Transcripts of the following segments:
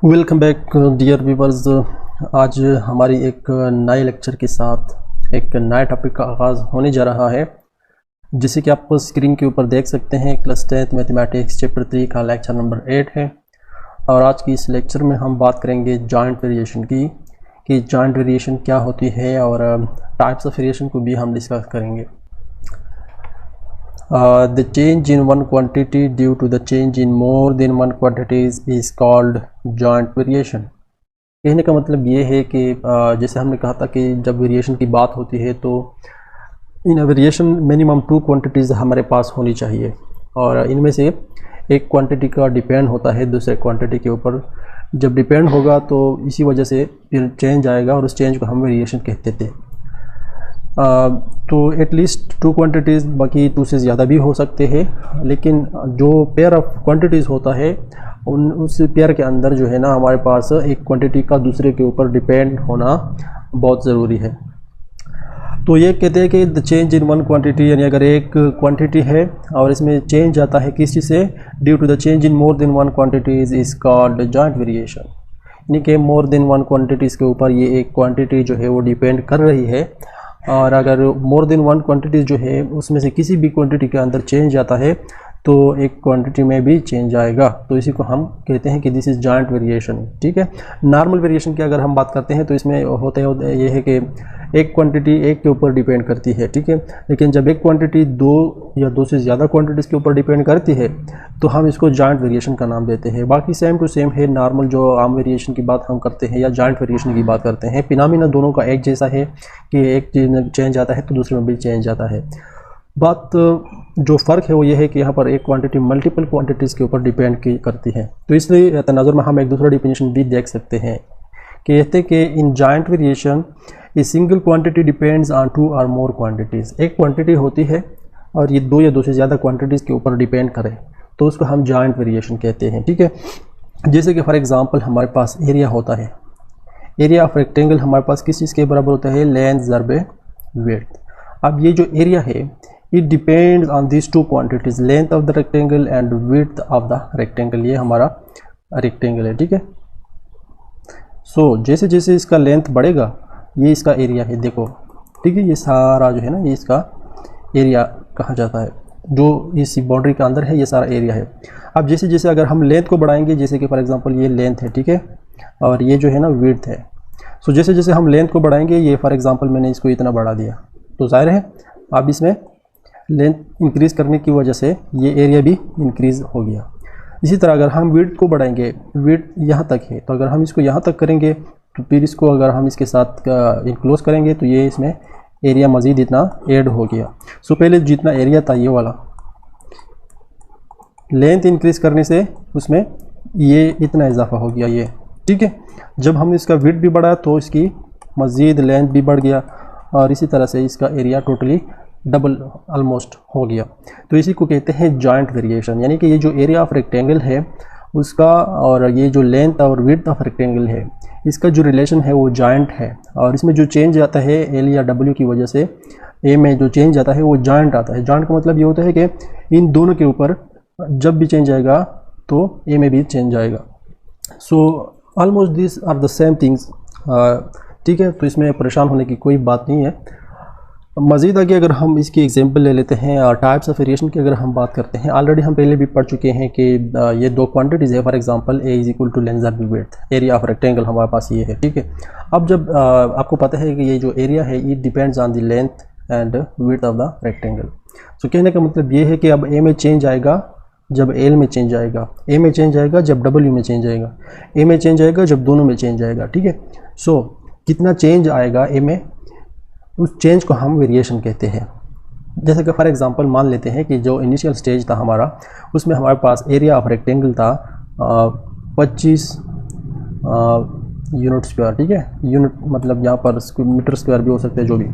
Welcome back dear viewers. आज हमारी एक नए लेक्चर के साथ एक नए टॉपिक का आगाज़ होने जा रहा है, जिसे कि आप स्क्रीन के ऊपर देख सकते हैं। क्लास 10th मैथमेटिक्स चैप्टर 3 का लेक्चर नंबर 8 है। और आज की इस लेक्चर में हम बात करेंगे जॉइंट वेरिएशन की, कि जॉइंट वेरिएशन क्या होती है, और टाइप्स ऑफ वेरिएशन को भी हम डिस्कस करेंगे। The change in one quantity due to the change in more than one quantities is called joint variation। कहने का मतलब ये है कि जैसे हमने कहा था कि जब वेरिएशन की बात होती है तो इन वेरिएशन मिनिमम 2 क्वांटिटीज़ हमारे पास होनी चाहिए, और इनमें से एक क्वांटिटी का डिपेंड होता है दूसरे क्वांटिटी के ऊपर। जब डिपेंड होगा तो इसी वजह से फिर चेंज आएगा, और उस चेंज को हम वेरिएशन कहते थे। तो एटलीस्ट 2 क्वांटिटीज़, बाकी 2 से ज़्यादा भी हो सकते हैं, लेकिन जो पेयर ऑफ क्वांटिटीज़ होता है उस पेयर के अंदर जो है ना, हमारे पास एक क्वांटिटी का दूसरे के ऊपर डिपेंड होना बहुत ज़रूरी है। तो ये कहते हैं कि the change in one quantity, यानी अगर एक क्वांटिटी है और इसमें चेंज आता है किस चीज़ से, due to the change in more than one quantities is called joint variation. यानी कि मोर देन वन क्वांटिटीज़ के ऊपर ये एक क्वांटिटी जो है वो डिपेंड कर रही है, और अगर मोर देन वन क्वांटिटीज़ जो है उसमें से किसी भी क्वांटिटी के अंदर चेंज आता है तो एक क्वांटिटी में भी चेंज आएगा। तो इसी को हम कहते हैं कि दिस इज़ जॉइंट वेरिएशन। ठीक है। नॉर्मल वेरिएशन की अगर हम बात करते हैं तो इसमें होते ये है कि एक क्वांटिटी एक के ऊपर डिपेंड करती है। ठीक है। लेकिन जब एक क्वांटिटी 2 या 2 से ज़्यादा क्वांटिटीज़ के ऊपर डिपेंड करती है तो हम इसको जॉइंट वेरिएशन का नाम देते हैं। बाकी सेम टू सेम है, नॉर्मल जो आम वेरिएशन की बात हम करते हैं या जॉइंट वेरिएशन की बात करते हैं, फिनोमेना दोनों का एक जैसा है कि एक चीज़ में चेंज आता है तो दूसरे में भी चेंज आता है। बात जो फ़र्क है वो ये है कि यहाँ पर एक क्वांटिटी मल्टीपल क्वांटिटीज़ के ऊपर डिपेंड करती है। तो इसलिए तनाजुर में हम एक दूसरा डिफिनेशन भी देख सकते हैं, कहते हैं कि in joint variation a single quantity depends on 2 और मोर क्वांटिटीज़। एक क्वांटिटी होती है और ये 2 या 2 से ज़्यादा क्वांटिटीज़ के ऊपर डिपेंड करे तो उसको हम जॉइंट वेरिएशन कहते हैं। ठीक है। जैसे कि फॉर एग्जांपल हमारे पास एरिया होता है। एरिया ऑफ रेक्टेंगल हमारे पास किस चीज़ के बराबर होता है, लेंथ ज़रबे विड्थ। अब ये जो एरिया है it depends on this 2 quantities, length of the rectangle and width of the rectangle. ये हमारा रेक्टेंगल है। ठीक है। सो जैसे जैसे इसका लेंथ बढ़ेगा, ये इसका एरिया है, देखो। ठीक है। ये सारा जो है ना, ये इसका एरिया कहा जाता है, जो इस बाउंड्री के अंदर है, ये सारा एरिया है। अब जैसे जैसे अगर हम लेंथ को बढ़ाएंगे, जैसे कि फॉर एग्जांपल ये लेंथ है, ठीक है, और ये जो है ना विड्थ है। सो जैसे जैसे हम लेंथ को बढ़ाएंगे, ये फॉर एग्जांपल मैंने इसको इतना बढ़ा दिया, तो जाहिर है अब इसमें लेंथ इंक्रीज़ करने की वजह से ये एरिया भी इंक्रीज़ हो गया। इसी तरह अगर हम विड्थ को बढ़ाएंगे, विड्थ यहाँ तक है, तो अगर हम इसको यहाँ तक करेंगे तो फिर इसको अगर हम इसके साथ इनक्लोज करेंगे तो ये इसमें एरिया मज़ीद इतना ऐड हो गया। सो पहले जितना एरिया था ये वाला, लेंथ इंक्रीज़ करने से उसमें ये इतना इजाफा हो गया ये। ठीक है। जब हम इसका विड्थ भी बढ़ाया तो इसकी मज़ीद लेंथ भी बढ़ गया, और इसी तरह से इसका एरिया टोटली डबल ऑलमोस्ट हो गया। तो इसी को कहते हैं जॉइंट वेरिएशन। यानी कि ये जो एरिया ऑफ रेक्टेंगल है उसका और ये जो लेंथ और विड्थ ऑफ रेक्टेंगल है, इसका जो रिलेशन है वो जॉइंट है, और इसमें जो चेंज आता है एल या डब्ल्यू की वजह से ए में जो चेंज आता है वो जॉइंट आता है। जॉइंट का मतलब ये होता है कि इन दोनों के ऊपर जब भी चेंज आएगा तो ए में भी चेंज आएगा। So almost this are the same things. ठीक है। तो इसमें परेशान होने की कोई बात नहीं है। मज़ीद आगे अगर हम इसकी एग्जांपल ले लेते हैं, टाइप्स ऑफ वेरिएशन की अगर हम बात करते हैं, ऑलरेडी हम पहले भी पढ़ चुके हैं कि ये 2 क्वांटिटीज़ है। For example a is equal to length ज़रबे विड्थ, एरिया ऑफ रेक्टेंगल हमारे पास ये है। ठीक है। अब जब आपको पता है कि ये जो एरिया है it depends on the length and width of the rectangle. So कहने का मतलब ये है कि अब ए में चेंज आएगा जब एल में चेंज आएगा, ए में चेंज आएगा जब डब्ल्यू में चेंज आएगा, ए में चेंज आएगा जब दोनों में चेंज आएगा। ठीक है। सो कितना चेंज आएगा ए में, उस चेंज को हम वेरिएशन कहते हैं। जैसे कि फॉर एग्जांपल मान लेते हैं कि जो इनिशियल स्टेज था हमारा, उसमें हमारे पास एरिया ऑफ रेक्टेंगल था 25 यूनिट स्क्वायर। ठीक है। यूनिट मतलब यहाँ पर मीटर स्क्वायर भी हो सकते हैं, जो भी।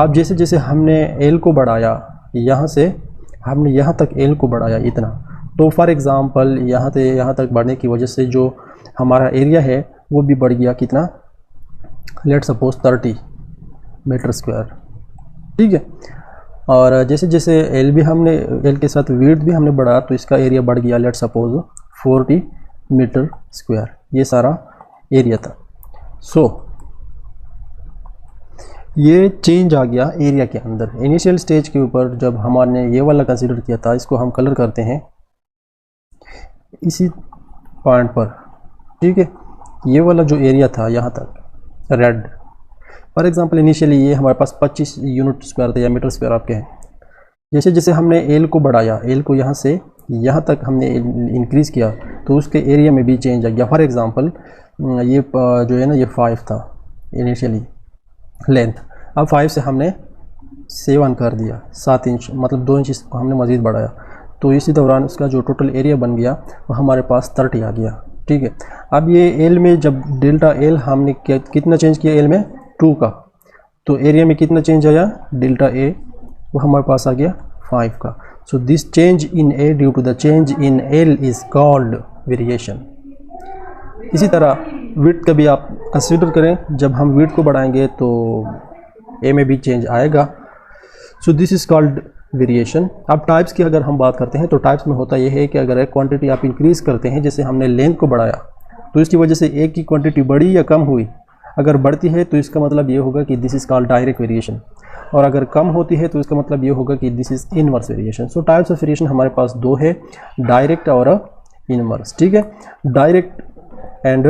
अब जैसे जैसे हमने एल को बढ़ाया, यहाँ से हमने यहाँ तक एल को बढ़ाया इतना, तो फॉर एग्जांपल यहाँ से यहाँ तक बढ़ने की वजह से जो हमारा एरिया है वो भी बढ़ गया। कितना, लेट्स सपोज 30 मीटर स्क्वायर। ठीक है। और जैसे जैसे एल भी हमने, एल के साथ विड्थ भी हमने बढ़ाया तो इसका एरिया बढ़ गया, लेट्स सपोज 40 मीटर स्क्वायर। ये सारा एरिया था। सो ये चेंज आ गया एरिया के अंदर। इनिशियल स्टेज के ऊपर जब हमारे ये वाला कंसीडर किया था, इसको हम कलर करते हैं इसी पॉइंट पर, ठीक है। ये वाला जो एरिया था यहाँ तक रेड, फॉर एग्जांपल इनिशियली ये हमारे पास 25 यूनिट स्क्वायर थे या मीटर स्क्वायर आपके हैं। जैसे जैसे हमने एल को बढ़ाया, एल को यहाँ से यहाँ तक हमने इंक्रीज़ किया, तो उसके एरिया में भी चेंज आ गया। फॉर एग्जांपल ये जो है ना, ये 5 था इनिशियली लेंथ, अब 5 से हमने 7 कर दिया, 7 इंच, मतलब 2 इंच को हमने मज़ीद बढ़ाया। तो इसी दौरान उसका जो टोटल एरिया बन गया वो हमारे पास 30 आ गया, ठीक है। अब ये एल में जब डेल्टा एल हमने कितना चेंज किया, एल में 2 का, तो एरिया में कितना चेंज आया, डेल्टा ए वो हमारे पास आ गया 5 का। So this change in a due to the change in l is called variation. इसी तरह विड्थ का भी आप कंसिडर करें, जब हम विड्थ को बढ़ाएंगे तो ए में भी चेंज आएगा। So this is called variation. अब टाइप्स की अगर हम बात करते हैं तो टाइप्स में होता यह है कि अगर एक क्वांटिटी आप इंक्रीज़ करते हैं, जैसे हमने लेंथ को बढ़ाया, तो इसकी वजह से एक की क्वांटिटी बढ़ी या कम हुई, अगर बढ़ती है तो इसका मतलब ये होगा कि this is called direct variation, और अगर कम होती है तो इसका मतलब ये होगा कि this is inverse variation. So types of variation हमारे पास 2 है, डायरेक्ट और इनवर्स, ठीक है। डायरेक्ट एंड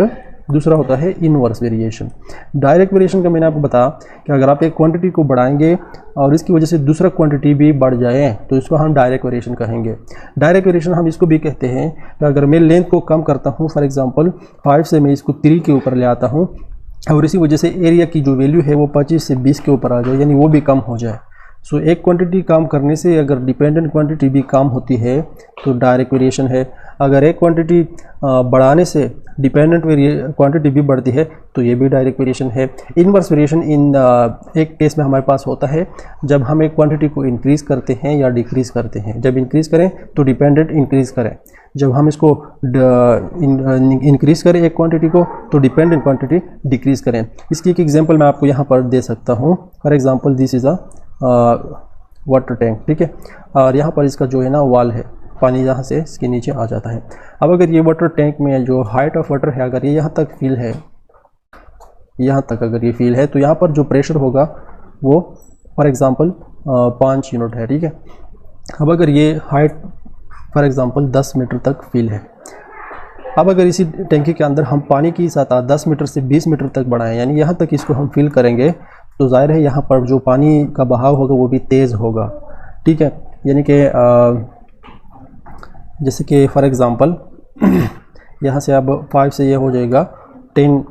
दूसरा होता है इनवर्स वेरिएशन। डायरेक्ट वेरिएशन का मैंने आपको बताया कि अगर आप एक क्वांटिटी को बढ़ाएंगे और इसकी वजह से दूसरा क्वांटिटी भी बढ़ जाए तो इसको हम डायरेक्ट वेरिएशन कहेंगे। डायरेक्ट वेरिएशन हम इसको भी कहते हैं कि अगर मैं लेंथ को कम करता हूँ, फॉर एग्जांपल 5 से मैं इसको 3 के ऊपर ले आता हूँ, और इसी वजह से एरिया की जो वैल्यू है वो 25 से 20 के ऊपर आ जाए, यानी वो भी कम हो जाए। सो एक क्वांटिटी कम करने से अगर डिपेंडेंट क्वांटिटी भी कम होती है तो डायरेक्ट वेरिएशन है। अगर एक क्वांटिटी बढ़ाने से डिपेंडेंट क्वांटिटी भी बढ़ती है तो ये भी डायरेक्ट वेरिएशन है। इनवर्स वेरिएशन इन एक केस में हमारे पास होता है जब हम एक क्वांटिटी को इंक्रीज़ करते हैं या डिक्रीज़ करते हैं। जब इंक्रीज़ करें तो डिपेंडेंट इंक्रीज़ करें, जब हम इसको इंक्रीज़ करें एक क्वांटिटी को तो डिपेंडेंट क्वांटिटी डिक्रीज़ करें। इसकी एक एग्जांपल मैं आपको यहाँ पर दे सकता हूँ। For example this is a water tank, ठीक है, और यहाँ पर इसका जो है ना वाल है, पानी यहाँ से इसके नीचे आ जाता है। अब अगर ये वाटर टैंक में जो हाइट ऑफ वाटर है, अगर ये यहाँ तक फील है, यहाँ तक अगर ये फील है, तो यहाँ पर जो प्रेशर होगा वो फॉर एग्जांपल 5 यूनिट है, ठीक है। अब अगर ये हाइट फॉर एग्जांपल 10 मीटर तक फील है, अब अगर इसी टैंकी के अंदर हम पानी की सतह 10 मीटर से 20 मीटर तक बढ़ाएं, यानी यहाँ तक इसको हम फिल करेंगे, तो जाहिर है यहाँ पर जो पानी का बहाव होगा वो भी तेज़ होगा, ठीक है। यानी कि जैसे कि फॉर एग्ज़ाम्पल यहाँ से अब 5 से ये हो जाएगा 10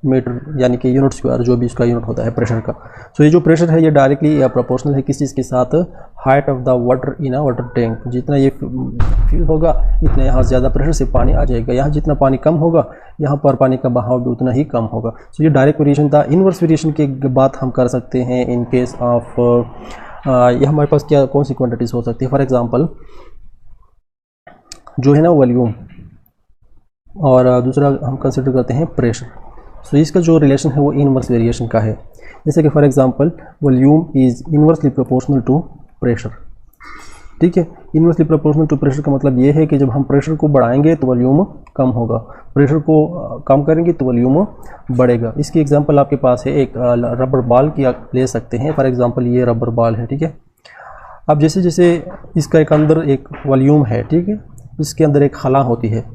मीटर, यानी कि यूनिट स्क्वायर, जो भी इसका यूनिट होता है प्रेशर का। सो ये जो प्रेशर है ये डायरेक्टली या प्रोपोर्शनल है किस चीज़ के साथ, height of the water in a water tank. जितना ये फील होगा इतना यहाँ ज़्यादा प्रेशर से पानी आ जाएगा, यहाँ जितना पानी कम होगा यहाँ पर पानी का बहाव भी उतना ही कम होगा। सो ये डायरेक्ट वेरिएशन था। इनवर्स वेरिएशन की बात हम कर सकते हैं इन केस ऑफ ये हमारे पास क्या कौन सी क्वान्टिटीज़ हो सकती है। फॉर एग्ज़ाम्पल जो है ना वॉल्यूम, और दूसरा हम कंसिडर करते हैं प्रेशर। सो इसका जो रिलेशन है वो इनवर्स वेरिएशन का है। जैसे कि for example volume is inversely proportional to pressure, ठीक है। इनवर्सली प्रोपोर्शनल टू प्रेशर का मतलब ये है कि जब हम प्रेशर को बढ़ाएंगे तो वॉल्यूम कम होगा, प्रेशर को कम करेंगे तो वॉल्यूम बढ़ेगा। इसकी एग्जांपल आपके पास है, एक रबर बॉल की आप ले सकते हैं। फॉर एग्जांपल ये रबर बॉल है, ठीक है। अब जैसे जैसे इसका एक अंदर एक वॉल्यूम है, ठीक है, इसके अंदर एक खला होती है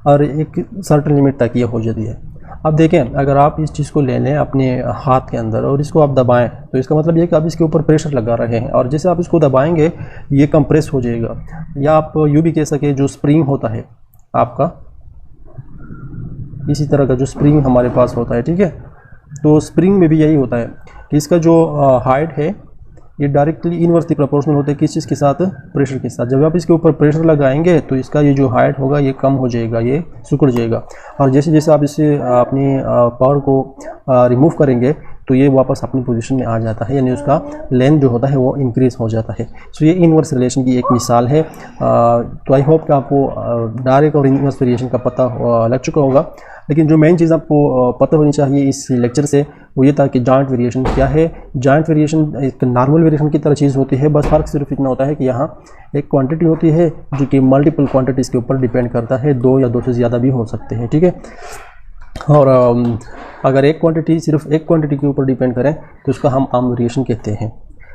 और एक सर्टेन लिमिट तक ये हो जाती है। अब देखें, अगर आप इस चीज़ को ले लें अपने हाथ के अंदर और इसको आप दबाएं, तो इसका मतलब ये कि आप इसके ऊपर प्रेशर लगा रहे हैं, और जैसे आप इसको दबाएंगे ये कंप्रेस हो जाएगा। या आप यूँ भी कह सके जो स्प्रिंग होता है आपका, इसी तरह का जो स्प्रिंग हमारे पास होता है, ठीक है, तो स्प्रिंग में भी यही होता है कि इसका जो हाइट है ये डायरेक्टली इनवर्सली प्रोपोर्शनल होता है किस चीज़ के साथ, प्रेशर के साथ। जब आप इसके ऊपर प्रेशर लगाएंगे तो इसका ये जो हाइट होगा ये कम हो जाएगा, ये सिकुड़ जाएगा, और जैसे जैसे आप इसे अपनी पावर को रिमूव करेंगे तो ये वापस अपनी पोजीशन में आ जाता है, यानी उसका लेंथ जो होता है वो इंक्रीज़ हो जाता है। सो ये इनवर्स रिलेशन की एक मिसाल है। तो आई होप कि आपको डायरेक्ट और इनवर्स वेरिएशन का पता लग चुका होगा, लेकिन जो मेन चीज़ आपको पता होनी चाहिए इस लेक्चर से वो ये था कि जॉइंट वेरिएशन क्या है। जॉइंट वेरिएशन एक नॉर्मल वेरिएशन की तरह चीज़ होती है, बस फ़र्क सिर्फ इतना होता है कि यहाँ एक क्वांटिटी होती है जो कि मल्टीपल क्वांटिटीज़ के ऊपर डिपेंड करता है, 2 या 2 से ज़्यादा भी हो सकते हैं, ठीक है। और अगर एक क्वांटिटी सिर्फ एक क्वांटिटी के ऊपर डिपेंड करें तो उसका हम आम वेरिएशन कहते हैं।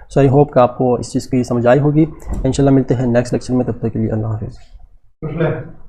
सो आई होप कि आपको इस चीज़ की समझ आई होगी। इंशाल्लाह मिलते हैं नेक्स्ट लेक्चर में, तब तक के लिए अल्लाह हाफ़िज़।